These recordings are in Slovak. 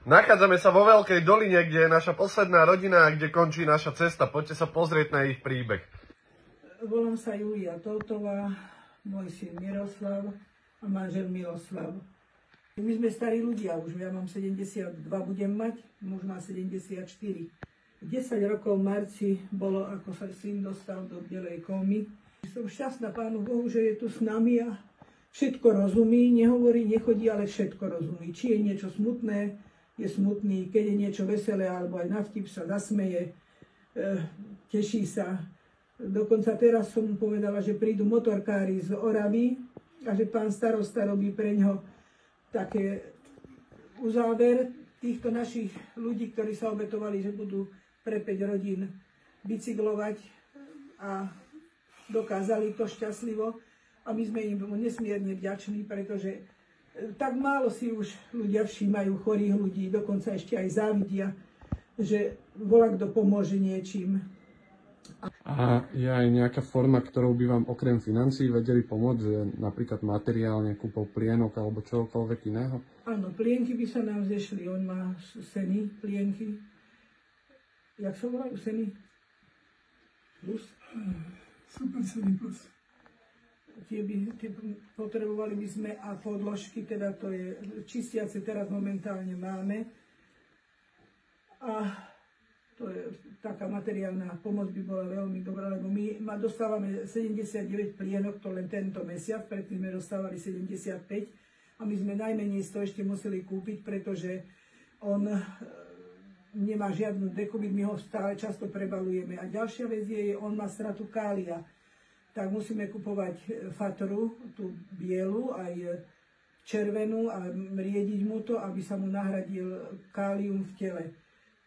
Nachádzame sa vo Veľkej Doline, kde je naša posledná rodina a kde končí naša cesta. Poďte sa pozrieť na ich príbeh. Volám sa Julia Toutová, môj syn Miroslav a manžel Miloslav. My sme starí ľudia už, ja mám 72, budem mať, muž má 74. 10 rokov v marci bolo, ako sa syn dostal do bielej komy. Som šťastná Pánu Bohu, že je tu s nami a všetko rozumí, nehovorí, nechodí, ale všetko rozumí. Či je niečo smutné, je smutný, keď je niečo veselé, alebo aj na vtip sa zasmeje, teší sa. Dokonca teraz som mu povedala, že prídu motorkári z Oravy a že pán starosta robí pre ňo také uzáver týchto našich ľudí, ktorí sa obetovali, že budú pre 5 rodín bicyklovať a dokázali to šťastlivo. A my sme im nesmierne vďační, pretože tak málo si už ľudia všímajú chorých ľudí, dokonca ešte aj závidia, že volakto pomôže niečím. A je aj nejaká forma, ktorou by vám okrem financií vedeli pomôcť, že napríklad materiálne, kúpou plienok alebo čokoľvek iného? Áno, plienky by sa nám zešli, on má seny, plienky. Jak sa volajú seny? Plus? Super seny plus. Tie potrebovali by sme a podložky, teda to je čistiace, teraz momentálne máme. A to je taká materiálna pomoc by bola veľmi dobrá, lebo my dostávame 79 plienok, to len tento mesiac, predtým sme dostávali 75 a my sme najmenej 100 ešte museli kúpiť, pretože on nemá žiadnu dekubit, my ho stále často prebalujeme. A ďalšia vec je, on má stratu kália, tak musíme kupovať fatru, tú bielu, aj červenú a riediť mu to, aby sa mu nahradil kálium v tele.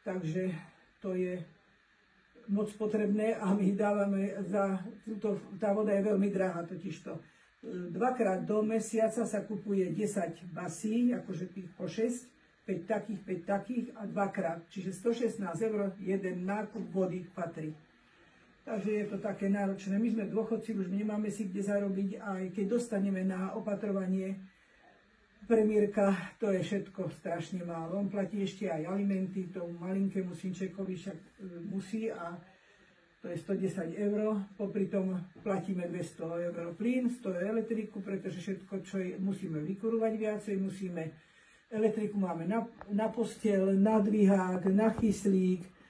Takže to je moc potrebné a my dávame za túto, tá voda je veľmi drahá totižto. Dvakrát do mesiaca sa kupuje 10 basí, akože tých po 6, 5 takých a dvakrát. Čiže 116 €, jeden nákup vody patrí. Takže je to také náročné. My sme dôchodci, už nemáme si kde zarobiť, aj keď dostaneme na opatrovanie premiérka, to je všetko strašne málo. On platí ešte aj alimenty, tomu malinkému synčekovi však musí a to je 110 €. Popri tom platíme 200 € plyn, 100 € elektriku, pretože všetko, čo je, musíme vykurovať viacej, musíme, elektriku máme na posteľ, na dvihák, na kyslík,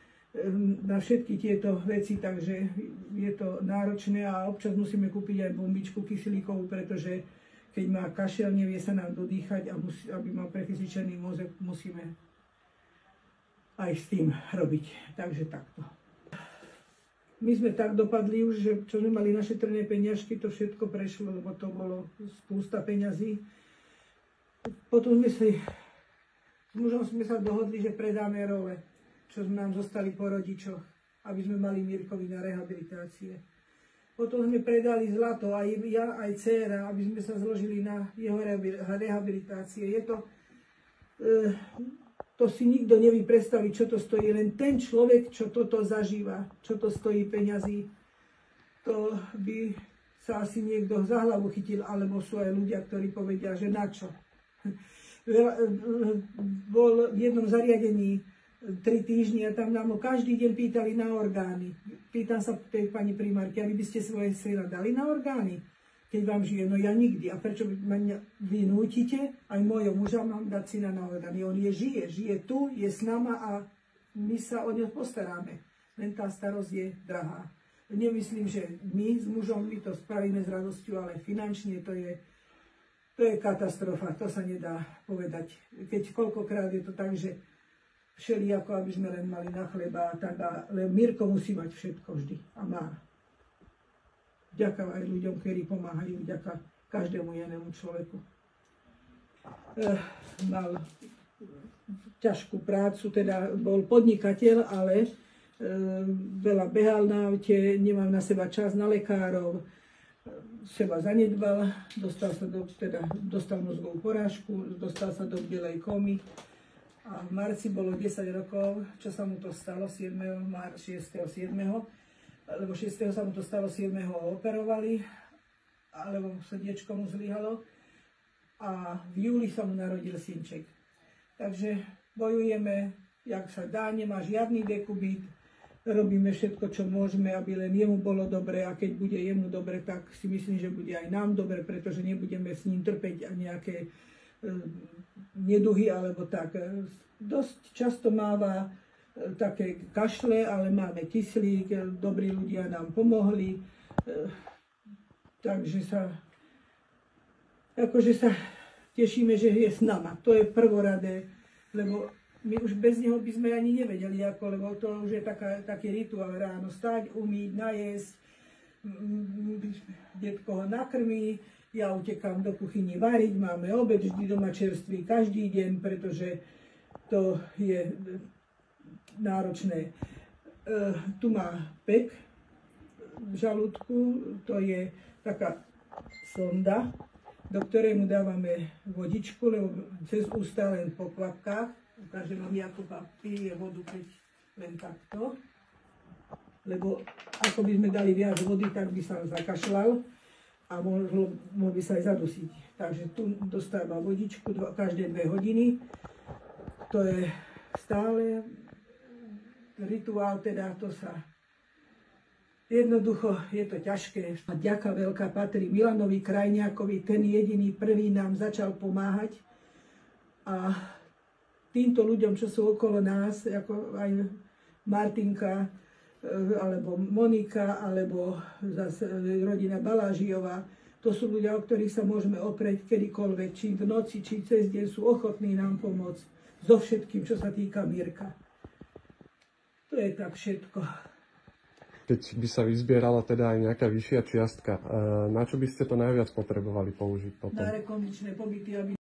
na všetky tieto veci, takže je to náročné a občas musíme kúpiť aj bombičku kyslíkovú, pretože keď má kašel, nevie sa nám dodýchať a aby mal prekysličený mozog, musíme aj s tým robiť. Takže takto. My sme tak dopadli už, že čo sme mali našetrené peniažky, to všetko prešlo, lebo to bolo spústa peňazí. Potom s mužom sme sa dohodli, že predáme role, čo nám zostali po rodičoch, aby sme mali Mirkovi na rehabilitácie. Potom sme predali zlato, aj ja, aj dcéra, aby sme sa zložili na jeho rehabilitácie. Je to, to si nikto nevie predstaviť, čo to stojí. Len ten človek, čo toto zažíva, čo to stojí peňazí, to by sa asi niekto za hlavu chytil, alebo sú aj ľudia, ktorí povedia, že na čo. Bol v jednom zariadení 3 týždne a tam nám ho každý deň pýtali na orgány. Pýtam sa tej pani primárky, a vy by ste svoje syna dali na orgány, keď vám žije? No ja nikdy. A prečo vy nútite aj môjho muža mám dať syna na orgány? On žije tu, je s nama a my sa o ňo postaráme. Len tá starosť je drahá. Nemyslím, že my s mužom my to spravíme s radosťou, ale finančne to je katastrofa. To sa nedá povedať. Keď koľkokrát je to tak, že všelijako, aby sme len mali na chleba, ale Mirko musí mať všetko vždy a má. Vďaka aj ľuďom, ktorí pomáhajú, vďaka každému jednému človeku. Mal ťažkú prácu, teda bol podnikateľ, ale veľa behal na aute, nemal na seba čas na lekárov, seba zanedbal, dostal mozgovú porážku, dostal sa do bielej komy. A v marci bolo 10 rokov, čo sa mu to stalo, 6. 7. Lebo 6. sa mu to stalo, 7. ho operovali, alebo srdiečko mu zlyhalo. A v júli sa mu narodil synček. Takže bojujeme, jak sa dá, nemá žiadny dekubit, robíme všetko, čo môžeme, aby len jemu bolo dobre a keď bude jemu dobre, tak si myslím, že bude aj nám dobre, pretože nebudeme s ním trpeť a nejaké neduhy alebo tak. Dosť často máva také kašle, ale máme kyslík, dobrí ľudia nám pomohli, takže sa tešíme, že je s nama. To je prvoradé, lebo my už bez neho by sme ani nevedeli, lebo to už je taký rituál ráno stať, umýť, najesť, detko ho nakrmí, ja utekám do kuchyni variť, máme obed vždy doma čerstvý každý deň, pretože to je náročné. Tu má pek v žalúdku, to je taká sonda, do ktorej mu dávame vodičku, lebo cez ústa len po kvapkách. Ukážem vám, ako pije vodu, keď len takto. Lebo ako by sme dali viac vody, tak by sa zakašľal a mohol by sa aj zadusiť. Takže tu dostáva vodičku každé 2 hodiny. To je stále rituál, teda to sa jednoducho, je to ťažké. A ďaká veľká patrí Milanovi Krajniakovi, ten jediný prvý nám začal pomáhať. A týmto ľuďom, čo sú okolo nás, ako aj Martinka, alebo Monika, alebo zase rodina Balážiová, to sú ľudia, o ktorých sa môžeme oprieť kedykoľvek, či v noci, či cez deň sú ochotní nám pomôcť so všetkým, čo sa týka Mirka. To je tak všetko. Keď by sa vyzbierala teda aj nejaká vyššia čiastka, na čo by ste to najviac potrebovali použiť potom? Na rekondičné pobyty, aby